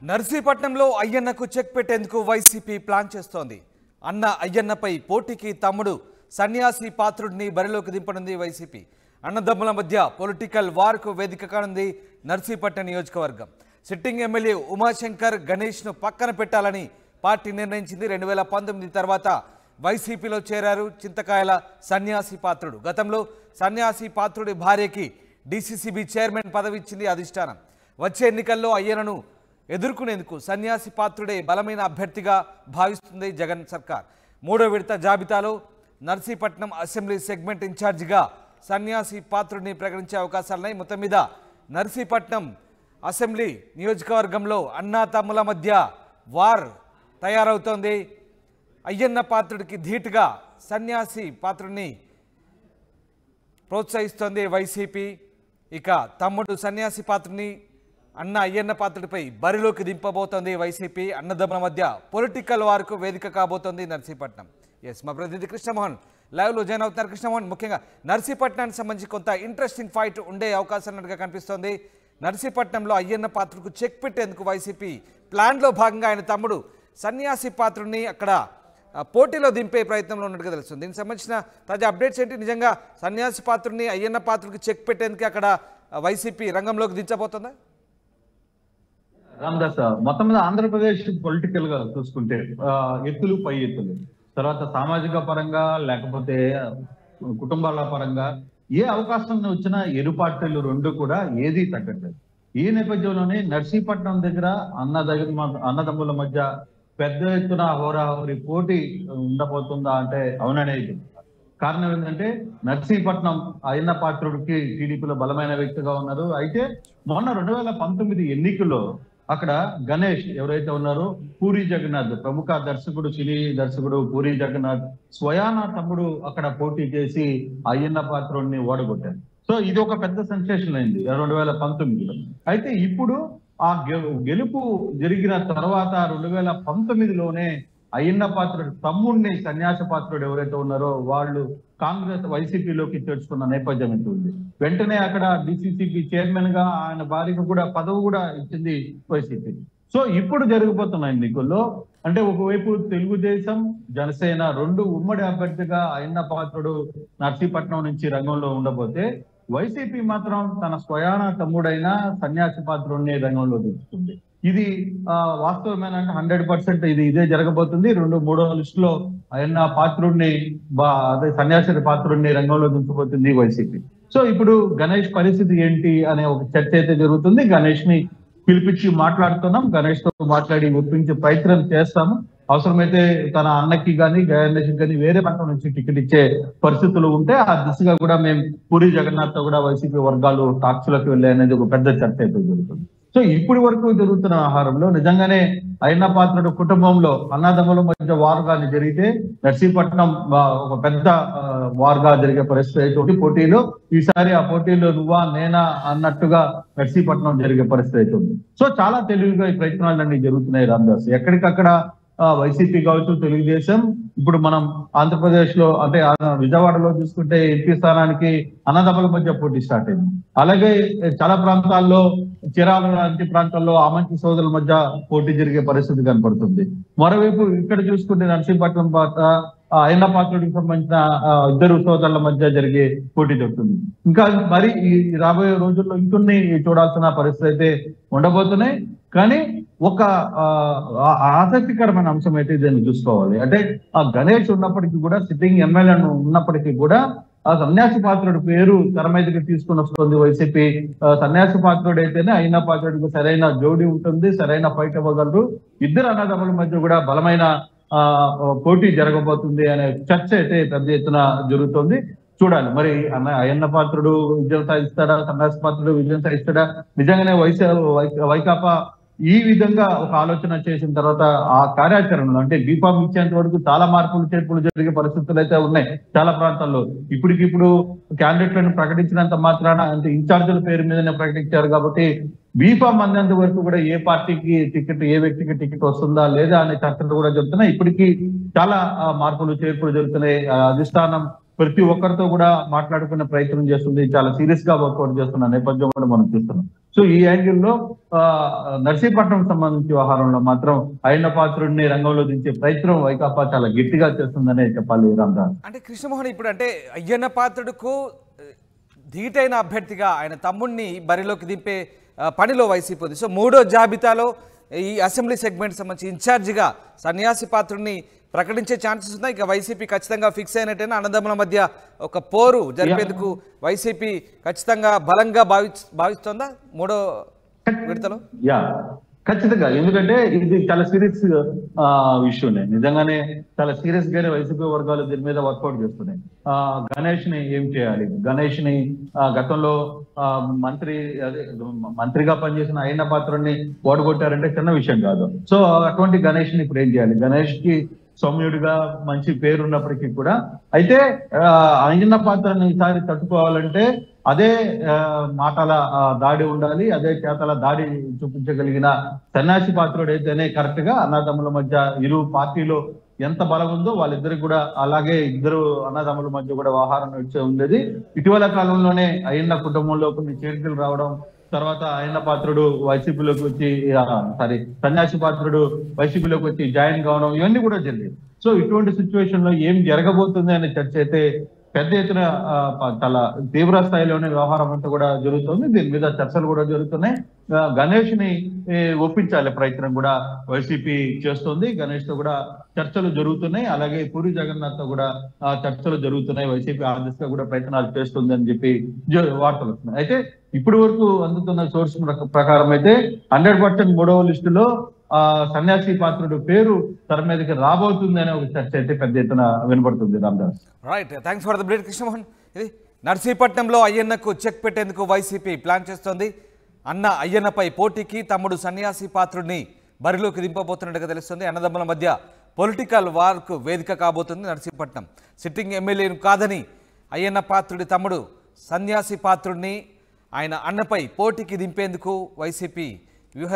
నర్సీపట్నంలో అయ్యన్నకు చెక్ పెట్టేందుకు YCP plan చేస్తోంది. అన్న అయ్యన్నపై పోటీకి తమ్ముడు సన్యాసి పాత్రుడిని బరిలోకి దింపనుంది వైసీపీ. అన్నదమ్ముల మధ్య పొలిటికల్ వార్కు వేదిక కానుంది నర్సీపట్నం నియోజకవర్గం. సిట్టింగ్ ఎమ్మెల్యే ఉమాశంకర్ గణేష్ను పక్కన పెట్టాలని పార్టీ నిర్ణయించింది. 2019 తర్వాత వైసీపీలో చేరారు చింతకాయల సన్యాసి పాత్రుడు. గతంలో సన్యాసి పాత్రుడి భార్యకి డీసీసీబీ చైర్మన్ పదవి ఇచ్చింది అధిష్టానం. వచ్చే ఎన్నికల్లో అయ్యన్నను ఎదుర్కొనేందుకు సన్యాసి పాత్రుడే బలమైన అభ్యర్థిగా భావిస్తుంది జగన్ సర్కార్. మూడో విడత జాబితాలో నర్సీపట్నం అసెంబ్లీ సెగ్మెంట్ ఇన్ఛార్జిగా సన్యాసి పాత్రుడిని ప్రకటించే అవకాశాలున్నాయి. మొత్తం మీద నర్సీపట్నం అసెంబ్లీ నియోజకవర్గంలో అన్నా తమ్ముల మధ్య వార్ తయారవుతోంది. అయ్యన్న పాత్రుడికి ధీటుగా సన్యాసి పాత్రుడిని ప్రోత్సహిస్తోంది వైసీపీ. ఇక తమ్ముడు సన్యాసి పాత్రుడిని అన్న అయ్యన్న పాత్రుడిపై బరిలోకి దింపబోతోంది వైసీపీ. అన్నదమ్ముల మధ్య పొలిటికల్ వార్కు వేదిక కాబోతోంది నర్సీపట్నం. మా ప్రతినిధి కృష్ణమోహన్ లైవ్లో జాయిన్ అవుతున్నారు. కృష్ణమోహన్, ముఖ్యంగా నర్సీపట్నానికి సంబంధించి కొంత ఇంట్రెస్టింగ్ ఫైట్ ఉండే అవకాశం ఉన్నట్టుగా కనిపిస్తోంది. నర్సీపట్నంలో అయ్యన్న పాత్రకు చెక్ పెట్టేందుకు వైసీపీ ప్లాన్లో భాగంగా ఆయన తమ్ముడు సన్యాసి పాత్రుడిని అక్కడ పోటీలో దింపే ప్రయత్నంలో ఉన్నట్టుగా తెలుస్తుంది. దీనికి సంబంధించిన తాజా అప్డేట్స్ ఏంటి? నిజంగా సన్యాసి పాత్రుడిని అయ్యన్న పాత్రకి చెక్ పెట్టేందుకు అక్కడ వైసీపీ రంగంలోకి దించబోతుందా? రామదాస్, మొత్తం మీద ఆంధ్రప్రదేశ్ పొలిటికల్ గా చూసుకుంటే ఎత్తులు పై ఎత్తులు, తర్వాత సామాజిక పరంగా లేకపోతే కుటుంబాల పరంగా ఏ అవకాశం వచ్చినా ఇరు పార్టీలు రెండు కూడా ఏదీ తగ్గట్లేదు. ఈ నేపథ్యంలోనే నర్సీపట్నం దగ్గర అన్నదమ్ముల మధ్య పెద్ద ఎత్తున హోరాహోరీ పోటీ ఉండబోతుందా అంటే అవుననేది. కారణం ఏంటంటే నర్సీపట్నం అయ్యన్న పాత్రుడికి టీడీపీలో బలమైన వ్యక్తిగా ఉన్నారు. అయితే మొన్న 2019 ఎన్నికల్లో అక్కడ గణేష్ ఎవరైతే ఉన్నారో పూరి జగన్నాథ్, ప్రముఖ దర్శకుడు, సినీ దర్శకుడు పూరి జగన్నాథ్ స్వయాన తమ్ముడు అక్కడ పోటీ చేసి అయ్యన్న పాత్రుడిని ఓడగొట్టారు. సో ఇది ఒక పెద్ద సెన్సేషన్ అయింది 2019లో. అయితే ఇప్పుడు ఆ గెలుపు జరిగిన తర్వాత 2019లోనే అయ్యన్న పాత్రుడు తమ్ముడిని సన్యాస పాత్రుడు ఎవరైతే ఉన్నారో వాళ్ళు కాంగ్రెస్ వైసీపీలోకి చేర్చుకున్న నేపథ్యం ఉంది. వెంటనే అక్కడ డీసీసీబీ చైర్మన్ గా ఆయన భార్యకు కూడా పదవి కూడా ఇచ్చింది వైసీపీ. సో ఇప్పుడు జరిగిపోతున్న ఎన్నికల్లో అంటే ఒకవైపు తెలుగుదేశం, జనసేన రెండు ఉమ్మడి అభ్యర్థిగా అయ్యన్న పాత్రుడు నర్సీపట్నం నుంచి రంగంలో ఉండబోతే వైసీపీ మాత్రం తన స్వయాన తమ్ముడైన సన్యాసి పాత్రుడిని రంగంలో దించుతుంది. ఇది వాస్తవమేనంటే 100% ఇదే జరగబోతుంది. మూడో లిస్టులో అయ్యన్న పాత్రుడిని అదే సన్యాసి పాత్రుడిని రంగంలో దించబోతుంది వైసీపీ. సో ఇప్పుడు గణేష్ పరిస్థితి ఏంటి అనే ఒక చర్చ అయితే జరుగుతుంది. గణేష్ ని పిలిపించి మాట్లాడుతున్నాం, గణేష్ తో మాట్లాడి ఒప్పించే ప్రయత్నం చేస్తాము. అవసరమైతే తన అన్నకి కానీ గణేష్కి కానీ వేరే ప్రాంతం నుంచి టికెట్ ఇచ్చే పరిస్థితులు ఉంటే ఆ దిశగా కూడా మేము పూరి జగన్నాథ్ తో కూడా వైసీపీ వర్గాలు టాక్స్ లోకి వెళ్ళాయి అనేది ఒక పెద్ద చర్చ అయితే జరుగుతుంది. సో ఇప్పటి వరకు జరుగుతున్న ఆహారంలో నిజంగానే అయ్యన్న పాత్రుడు కుటుంబంలో అన్నదమ్ముల మధ్య వార్గా జరిగితే నర్సీపట్నం ఒక పెద్ద వార్గా జరిగే పరిస్థితి అయితే పోటీలో ఈసారి ఆ పోటీలో నువ్వా నేనా అన్నట్టుగా నర్సీపట్నం జరిగే పరిస్థితి అయితే ఉంది. సో చాలా తెలివిగా ఈ ప్రయత్నాలన్నీ జరుగుతున్నాయి రామదాస్. ఎక్కడికక్కడ వైసీపీ కావచ్చు, తెలుగుదేశం ఇప్పుడు మనం ఆంధ్రప్రదేశ్ లో అంటే విజయవాడలో చూసుకుంటే ఎంపీ స్థానానికి అన్నదమ్ముల మధ్య పోటీ స్టార్ట్ అయింది. అలాగే చాలా ప్రాంతాల్లో చిరాల లాంటి ప్రాంతాల్లో ఆమంచి సోదరుల మధ్య పోటీ జరిగే పరిస్థితి కనపడుతుంది. మరోవైపు ఇక్కడ చూసుకుంటే నర్సీపట్నం అయ్యన్న పాత్రుడికి సంబంధించిన ఇద్దరు సోదరుల మధ్య జరిగే పోటీ జరుగుతుంది. ఇంకా మరి ఈ రాబోయే రోజుల్లో ఇంకొన్ని చూడాల్సిన పరిస్థితి అయితే ఉండబోతున్నాయి. కానీ ఒక ఆసక్తికరమైన అంశం అయితే దీన్ని చూసుకోవాలి. అంటే ఆ గణేష్ ఉన్నప్పటికీ కూడా, సిట్టింగ్ ఎమ్మెల్యే ఉన్నప్పటికీ కూడా ఆ సన్యాసి పాత్రుడి పేరు తెర మీదకి తీసుకుని వస్తుంది వైసీపీ. సన్యాసి పాత్రుడు అయితేనే అయ్యన్న పాత్రుడికి సరైన జోడీ ఉంటుంది, సరైన ఫైట్ ఇవ్వగలరు. ఇద్దరు అన్నదమ్ముల మధ్య కూడా బలమైన పోటీ జరగబోతుంది అనే చర్చ అయితే పెద్ద ఎత్తున జరుగుతుంది. చూడాలి మరి అయ్యన్న పాత్రుడు విజయం సాధిస్తాడా, సన్యాసి పాత్రుడు విజయం సాధిస్తాడా? నిజంగానే వైకాపా ఈ విధంగా ఒక ఆలోచన చేసిన తర్వాత ఆ కార్యాచరణలో అంటే బీఫామ్ ఇచ్చేంత వరకు చాలా మార్పులు చేర్పులు జరిగే పరిస్థితులు అయితే ఉన్నాయి చాలా ప్రాంతాల్లో. ఇప్పటికిప్పుడు క్యాండిడేట్లను ప్రకటించినంత మాత్రాన అంటే ఇన్ఛార్జీల పేరు మీదనే ప్రకటించారు కాబట్టి బీఫామ్ అందేంత వరకు కూడా ఏ పార్టీకి టికెట్, ఏ వ్యక్తికి టికెట్ వస్తుందా లేదా అనే చర్చలు కూడా జరుగుతున్నాయి. ఇప్పటికీ చాలా మార్పులు చేర్పులు జరుగుతున్నాయి. అధిష్టానం ప్రతి ఒక్కరితో కూడా మాట్లాడుకునే ప్రయత్నం చేస్తుంది, చాలా సీరియస్ గా వర్కౌట్ చేస్తున్న నేపథ్యం కూడా మనం చూస్తున్నాం. సో ఈ యాంగిల్లో నర్సీపట్నం సంబంధించి వ్యవహారంలో మాత్రం అయ్యన్న పాత్రుడిని రంగంలో దించే ప్రయత్నం వైకాపా చాలా గట్టిగా చేస్తుందనే చెప్పాలి రామదాస్. అంటే కృష్ణమోహన్ ఇప్పుడు అంటే అయ్యన్న పాత్రుడుకు ధీటైన అభ్యర్థిగా ఆయన తమ్ముడిని బరిలోకి దింపే పనిలో వైసీపీ ఉంది. సో మూడో జాబితాలో ఈ అసెంబ్లీ సెగ్మెంట్ సంబంధించి ఇన్ఛార్జిగా సన్యాసి పాత్రుడిని ప్రకటించే ఛాన్సెస్ ఉన్నాయి. ఇక వైసీపీ ఖచ్చితంగా ఫిక్స్ అయినట్టేనా అన్నదమ్ముల మధ్య ఒక పోరు జరిపేందుకు వైసీపీ ఖచ్చితంగా బలంగా భావిస్తోందా మూడో విడతలో? యా ఖచ్చితంగా, ఎందుకంటే ఇది చాలా సీరియస్ ఇష్యూనే, నిజంగానే చాలా సీరియస్ గానే వైసీపీ వర్గాలు దీని మీద వర్కౌట్ చేస్తున్నాయి. గణేష్ ని ఏం చేయాలి, గణేష్ ని గతంలో మంత్రిగా పనిచేసిన అయ్యన్న పాత్రుడిని ఓడగొట్టారంటే చిన్న విషయం కాదు. సో అటువంటి గణేష్ ని ఇప్పుడు ఏం చేయాలి? గణేష్ కి సౌమ్యుడిగా మంచి పేరు ఉన్నప్పటికీ కూడా అయితే అయ్యన్న పాత్రని ఈసారి తట్టుకోవాలంటే అదే మాటల దాడి ఉండాలి, అదే చేతల దాడి చూపించగలిగిన సన్యాసి పాత్రుడు అయితేనే కరెక్ట్ గా అన్నదమ్ముల మధ్య ఇరు పార్టీలో ఎంత బలం ఉందో వాళ్ళిద్దరికి కూడా అలాగే ఇద్దరు అన్నదమ్ముల మధ్య కూడా వ్యవహారం నడిచే ఉండేది. ఇటీవల కాలంలోనే అయ్యన్న కుటుంబంలో కొన్ని చేరికలు రావడం, తర్వాత అయ్యన్న పాత్రుడు వైసీపీలోకి వచ్చి సన్యాసి పాత్రుడు వైసీపీలోకి వచ్చి జాయిన్ కావడం, ఇవన్నీ కూడా జరిగాయి. సో ఇటువంటి సిచ్యువేషన్ లో ఏం జరగబోతుంది అనే చర్చ అయితే పెద్ద ఎత్తున చాలా తీవ్ర స్థాయిలోనే వ్యవహారం అంతా కూడా జరుగుతుంది. దీని మీద చర్చలు కూడా జరుగుతున్నాయి. గణేష్ ని ఒప్పించాలి ప్రయత్నం కూడా వైసీపీ చేస్తుంది. గణేష్ తో కూడా చర్చలు జరుగుతున్నాయి. అలాగే పూరి జగన్నాథ్ తో కూడా చర్చలు జరుగుతున్నాయి. వైసీపీ ఆ దిశగా కూడా ప్రయత్నాలు చేస్తుంది అని చెప్పి వార్తలు వస్తున్నాయి. అయితే ఇప్పటి వరకు అందుతున్న సోర్స్ ప్రకారం అయితే 100% మూడవ లిస్టులో సన్యాసి పాత్రుడు పేరు తెర మీదకి రాబోతుంది అనే ఒక చర్చ అయితే పెద్ద ఎత్తున వినపడుతుంది. Ramdas, right, thanks for the break Krishnamohan. ఇది నర్సీపట్నంలో అయ్యన్నకు చెక్ పెట్టేందుకు వైసీపీ ప్లాన్ చేస్తోంది. అన్న అయ్యన్నపై పోటీకి తమ్ముడు సన్యాసి పాత్రుడిని బరిలోకి దింపబోతున్నట్టుగా తెలుస్తుంది. అన్నదమ్ముల మధ్య పొలిటికల్ వార్కు వేదిక కాబోతుంది నర్సీపట్నం. సిట్టింగ్ ఎమ్మెల్యేను కాదని అయ్యన్న పాత్రుడి తమ్ముడు సన్యాసి పాత్రుడిని ఆయన అన్నపై పోటీకి దింపేందుకు వైసీపీ వ్యూహ